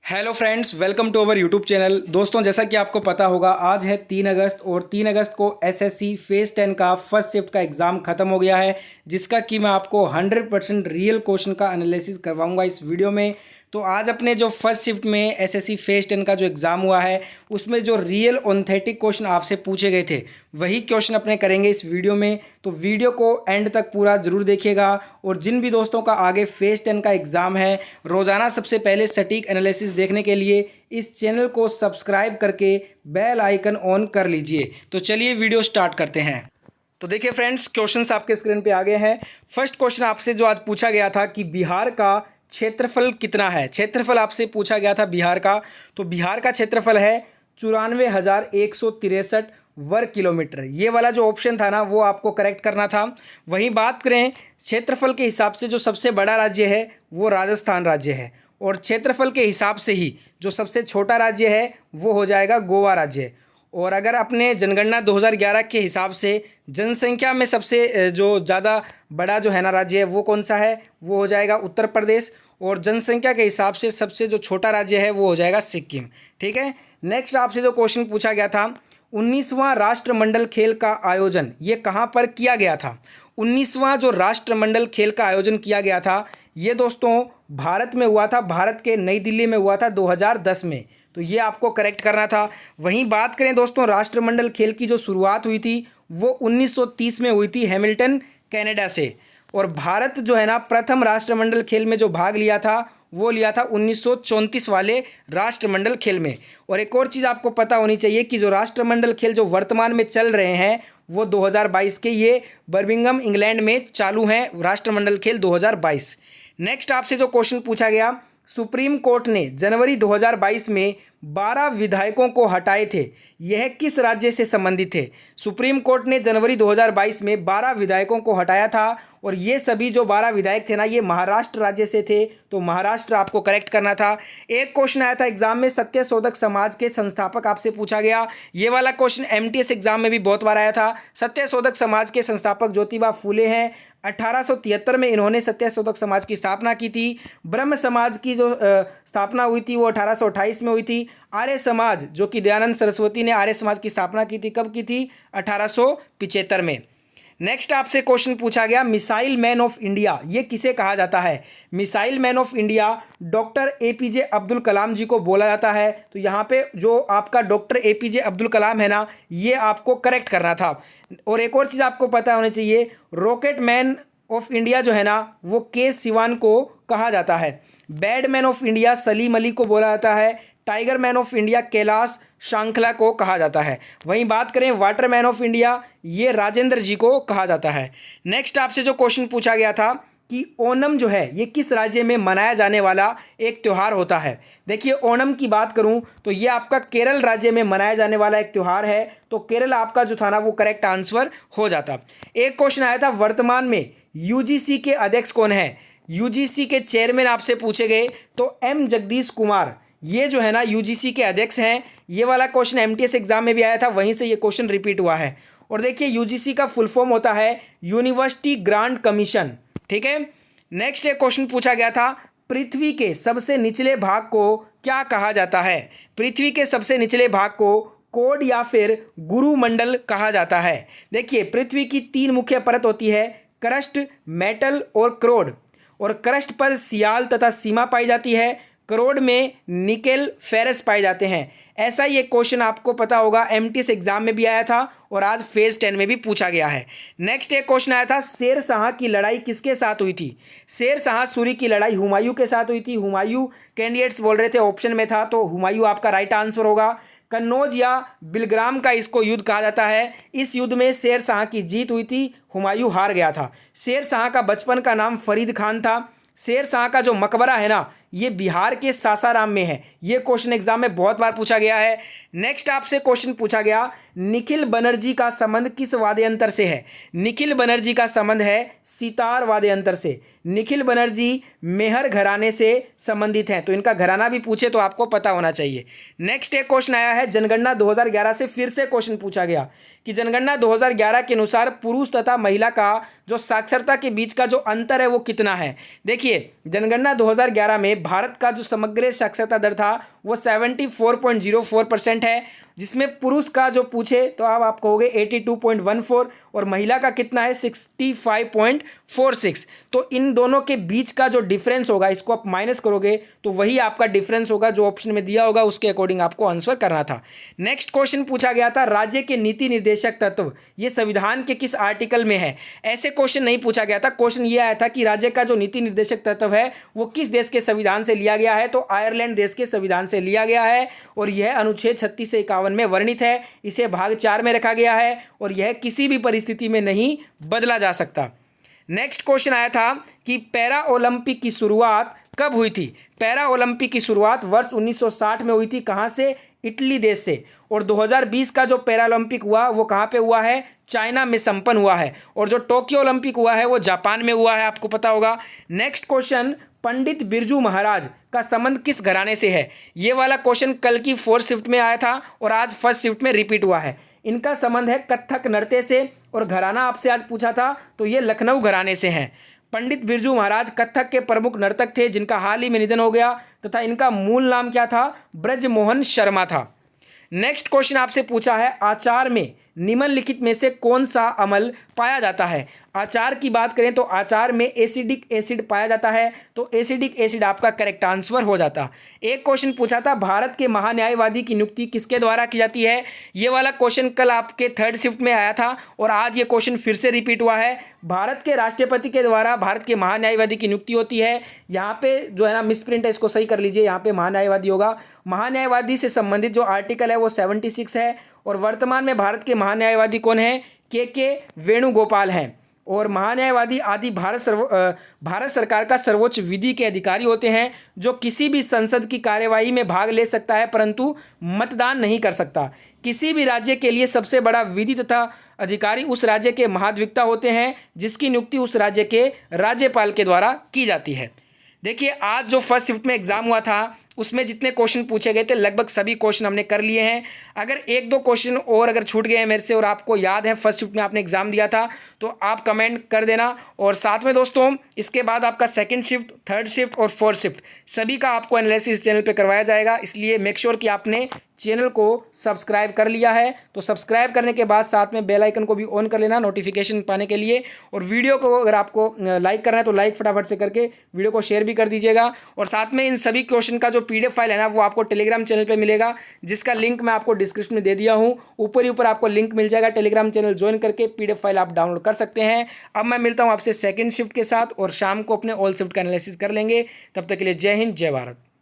Hello friends, welcome to our YouTube channel. दोस्तों, जैसा कि आपको पता होगा, आज है 3 अगस्त और 3 अगस्त को एसएससी फेज़ 10 का फर्स्ट शिफ्ट का एग्ज़ाम ख़त्म हो गया है, जिसका कि मैं आपको 100% रियल क्वेश्चन का एनालिसिस करवाऊंगा इस वीडियो में। तो आज अपने जो फर्स्ट शिफ्ट में एसएससी फेज़ 10 का जो एग्ज़ाम हुआ है, उसमें जो रियल ऑथेंटिक क्वेश्चन आपसे पूछे गए थे, वही क्वेश्चन अपने करेंगे इस वीडियो में। तो वीडियो को एंड तक पूरा ज़रूर देखिएगा। और जिन भी दोस्तों का आगे फेज़ 10 का एग्ज़ाम है, रोज़ाना सबसे पहले सटीक एनालिसिस देखने के लिए इस चैनल को सब्सक्राइब करके बेल आइकन ऑन कर लीजिए। तो चलिए वीडियो स्टार्ट करते हैं। तो देखिए फ्रेंड्स, क्वेश्चंस आपके स्क्रीन पे आ गए हैं। फर्स्ट क्वेश्चन आपसे जो आज पूछा गया था कि बिहार का क्षेत्रफल कितना है। क्षेत्रफल आपसे पूछा गया था बिहार का। तो बिहार का क्षेत्रफल है 94,163 वर्ग किलोमीटर। ये वाला जो ऑप्शन था ना, वो आपको करेक्ट करना था। वहीं बात करें क्षेत्रफल के हिसाब से, जो सबसे बड़ा राज्य है वो राजस्थान राज्य है, और क्षेत्रफल के हिसाब से ही जो सबसे छोटा राज्य है वो हो जाएगा गोवा राज्य। और अगर अपने जनगणना 2011 के हिसाब से जनसंख्या में सबसे जो ज़्यादा बड़ा जो है ना राज्य है, वो कौन सा है, वो हो जाएगा उत्तर प्रदेश। और जनसंख्या के हिसाब से सबसे जो छोटा राज्य है वो हो जाएगा सिक्किम। ठीक है। नेक्स्ट आपसे जो क्वेश्चन पूछा गया था, 19वां राष्ट्रमंडल खेल का आयोजन ये कहाँ पर किया गया था। 19वां जो राष्ट्रमंडल खेल का आयोजन किया गया था, ये दोस्तों भारत में हुआ था। भारत के नई दिल्ली में हुआ था 2010 में। तो ये आपको करेक्ट करना था। वहीं बात करें दोस्तों, राष्ट्रमंडल खेल की जो शुरुआत हुई थी वो 1930 में हुई थी हैमिल्टन कनाडा से। और भारत जो है ना, प्रथम राष्ट्रमंडल खेल में जो भाग लिया था वो लिया था 1934 वाले राष्ट्रमंडल खेल में। और एक और चीज़ आपको पता होनी चाहिए कि जो राष्ट्रमंडल खेल जो वर्तमान में चल रहे हैं वो 2022 के, ये बर्मिंघम इंग्लैंड में चालू हैं राष्ट्रमंडल खेल 2022। नेक्स्ट आपसे जो क्वेश्चन पूछा गया, सुप्रीम कोर्ट ने जनवरी 2022 में 12 विधायकों को हटाए थे, यह किस राज्य से संबंधित थे। सुप्रीम कोर्ट ने जनवरी 2022 में 12 विधायकों को हटाया था, और ये सभी जो 12 विधायक थे ना, ये महाराष्ट्र राज्य से थे। तो महाराष्ट्र आपको करेक्ट करना था। एक क्वेश्चन आया था एग्जाम में, सत्यशोधक समाज के संस्थापक आपसे पूछा गया। ये वाला क्वेश्चन एमटीएस एग्जाम में भी बहुत बार आया था। सत्यशोधक समाज के संस्थापक ज्योतिबा फूले हैं। 1873 में इन्होंने सत्यशोधक समाज की स्थापना की थी। ब्रह्म समाज की जो स्थापना हुई थी वो 1828 में हुई थी। आर्य समाज, जो कि दयानंद सरस्वती ने आर्य समाज की स्थापना की थी, कब की थी, 1875 में। नेक्स्ट आपसे क्वेश्चन पूछा गया, मिसाइल मैन ऑफ इंडिया ये किसे कहा जाता है। Missile man of India doctor APJ Abdul Kalam ji को बोला जाता है। तो यहाँ पे जो आपका डॉक्टर एपीजे अब्दुल कलाम है ना, ये आपको करेक्ट करना था। और एक और चीज़ आपको पता होनी चाहिए, रॉकेट मैन ऑफ इंडिया जो है ना, वो के सिवान को कहा जाता है। Badman of India Salim Ali को बोला जाता है। Tiger man of India Kailash श्रृंखला को कहा जाता है। वहीं बात करें वाटर मैन ऑफ इंडिया, ये राजेंद्र जी को कहा जाता है। नेक्स्ट आपसे जो क्वेश्चन पूछा गया था कि ओणम जो है ये किस राज्य में मनाया जाने वाला एक त्यौहार होता है। देखिए, ओणम की बात करूं तो ये आपका केरल राज्य में मनाया जाने वाला एक त्यौहार है। तो केरल आपका जो था ना, वो करेक्ट आंसर हो जाता। एक क्वेश्चन आया था, वर्तमान में यूजीसी के अध्यक्ष कौन है। यूजीसी के चेयरमैन आपसे पूछे गए, तो एम जगदीश कुमार ये जो है ना यूजीसी के अध्यक्ष हैं। ये वाला क्वेश्चन एमटीएस एग्जाम में भी आया था, वहीं से ये क्वेश्चन रिपीट हुआ है। और देखिए, यूजीसी का फुल फॉर्म होता है यूनिवर्सिटी ग्रांट कमीशन। ठीक है। नेक्स्ट एक क्वेश्चन पूछा गया था, पृथ्वी के सबसे निचले भाग को क्या कहा जाता है। पृथ्वी के सबसे निचले भाग को कोड या फिर गुरुमंडल कहा जाता है। देखिए, पृथ्वी की 3 मुख्य परत होती है, क्रस्ट, मेटल और क्रोड। और क्रस्ट पर सियाल तथा सीमा पाई जाती है। करोड़ में निकेल फेरस पाए जाते हैं। ऐसा ये क्वेश्चन आपको पता होगा, एमटीएस एग्जाम में भी आया था और आज फेज 10 में भी पूछा गया है। नेक्स्ट एक क्वेश्चन आया था, शेर शाह की लड़ाई किसके साथ हुई थी। शेर शाह सूरी की लड़ाई हुमायूं के साथ हुई थी। हुमायूं कैंडिडेट्स बोल रहे थे, ऑप्शन में था, तो हुमायूं आपका राइट आंसर होगा। कन्नौज या बिलग्राम का इसको युद्ध कहा जाता है। इस युद्ध में शेर शाह की जीत हुई थी, हुमायूं हार गया था। शेर शाह का बचपन का नाम फरीद खान था। शेर शाह का जो मकबरा है ना, ये बिहार के सासाराम में है। ये क्वेश्चन एग्जाम में बहुत बार पूछा गया है। नेक्स्ट आपसे क्वेश्चन पूछा गया, निखिल बनर्जी का संबंध किस वाद्य यंत्र से है। निखिल बनर्जी का संबंध है सितार वाद्य यंत्र से। निखिल बनर्जी मेहर घराने से संबंधित हैं, तो इनका घराना भी पूछे तो आपको पता होना चाहिए। नेक्स्ट एक क्वेश्चन आया है, जनगणना 2011 से फिर से क्वेश्चन पूछा गया कि जनगणना 2011 के अनुसार पुरुष तथा महिला का जो साक्षरता के बीच का जो अंतर है वो कितना है। देखिए, जनगणना 2011 में भारत का जो समग्र साक्षरता दर था वो 74.04% है, जिसमें पुरुष का जो पूछे तो अब आप कहोगे 82.14 और महिला का कितना है 65.46। तो इन दोनों के बीच का जो डिफरेंस होगा इसको आप माइनस करोगे तो वही आपका डिफरेंस होगा जो ऑप्शन में दिया होगा, उसके अकॉर्डिंग आपको आंसर करना था। नेक्स्ट क्वेश्चन पूछा गया था राज्य के नीति निर्देशक तत्व ये संविधान के किस आर्टिकल में है। ऐसे क्वेश्चन नहीं पूछा गया था, क्वेश्चन ये आया था कि राज्य का जो नीति निर्देशक तत्व है वो किस देश के संविधान से लिया गया है, तो आयरलैंड देश के संविधान से लिया गया है और यह अनुच्छेद 36 से 51 में वर्णित है। इसे भाग 4 में रखा गया है और यह किसी भी परिस्थिति में नहीं बदला जा सकता। नेक्स्ट क्वेश्चन आया था कि पैरा ओलंपिक की शुरुआत कब हुई थी। पैरा ओलंपिक की शुरुआत वर्ष 1960 में हुई थी। कहाँ से? इटली देश से। और 2020 का जो पैरा ओलंपिक हुआ वो कहाँ पे हुआ है? चाइना में संपन्न हुआ है। और जो टोक्यो ओलंपिक हुआ है वो जापान में हुआ है, आपको पता होगा। नेक्स्ट क्वेश्चन, पंडित बिरजू महाराज का संबंध किस घराने से है। ये वाला क्वेश्चन कल की 4th शिफ्ट में आया था और आज 1st शिफ्ट में रिपीट हुआ है। इनका संबंध है कथक नृत्य से और घराना आपसे आज पूछा था तो ये लखनऊ घराने से है। पंडित बिरजू महाराज कथक के प्रमुख नर्तक थे जिनका हाल ही में निधन हो गया तथा इनका मूल नाम क्या था? ब्रजमोहन शर्मा था। नेक्स्ट क्वेश्चन आपसे पूछा है आचार में निम्नलिखित में से कौन सा अम्ल पाया जाता है। आचार की बात करें तो आचार में एसिडिक एसिड पाया जाता है, तो एसिडिक एसिड आपका करेक्ट आंसर हो जाता। एक क्वेश्चन पूछा था भारत के महान्यायवादी की नियुक्ति किसके द्वारा की जाती है। ये वाला क्वेश्चन कल आपके 3rd शिफ्ट में आया था और आज ये क्वेश्चन फिर से रिपीट हुआ है। भारत के राष्ट्रपति के द्वारा भारत के महान्यायवादी की नियुक्ति होती है। यहाँ पे जो है ना मिसप्रिंट है, इसको सही कर लीजिए, यहाँ पे महान्यायवादी होगा। महान्यायवादी से संबंधित जो आर्टिकल है वो 76 है और वर्तमान में भारत के महान्यायवादी कौन है? के वेणुगोपाल हैं। और महान्यायवादी आदि भारत सरकार का सर्वोच्च विधि के अधिकारी होते हैं जो किसी भी संसद की कार्यवाही में भाग ले सकता है परंतु मतदान नहीं कर सकता। किसी भी राज्य के लिए सबसे बड़ा विधि तथा अधिकारी उस राज्य के महाधिवक्ता होते हैं जिसकी नियुक्ति उस राज्य के राज्यपाल के द्वारा की जाती है। देखिए आज जो 1st शिफ्ट में एग्जाम हुआ था उसमें जितने क्वेश्चन पूछे गए थे लगभग सभी क्वेश्चन हमने कर लिए हैं। अगर 1-2 क्वेश्चन और अगर छूट गए हैं मेरे से और आपको याद है 1st शिफ्ट में आपने एग्जाम दिया था तो आप कमेंट कर देना। और साथ में दोस्तों इसके बाद आपका 2nd शिफ्ट, 3rd शिफ्ट और 4th शिफ्ट सभी का आपको एनालिसिस चैनल पे करवाया जाएगा, इसलिए मेक श्योर कि आपने चैनल को सब्सक्राइब कर लिया है। तो सब्सक्राइब करने के बाद साथ में बेल आइकन को भी ऑन कर लेना नोटिफिकेशन पाने के लिए। और वीडियो को अगर आपको लाइक करना है तो लाइक फटाफट से करके वीडियो को शेयर भी कर दीजिएगा। और साथ में इन सभी क्वेश्चन का जो PDF फाइल है ना वो आपको टेलीग्राम चैनल पे मिलेगा, जिसका लिंक मैं आपको डिस्क्रिप्शन में दे दिया हूँ। ऊपर ही ऊपर आपको लिंक मिल जाएगा, टेलीग्राम चैनल ज्वाइन करके PDF फाइल आप डाउनलोड कर सकते हैं। अब मैं मिलता हूँ आपसे 2nd शिफ्ट के साथ और शाम को अपने ऑल शिफ्ट का एनालिसिस कर लेंगे। तब तक के लिए जय हिंद, जय भारत।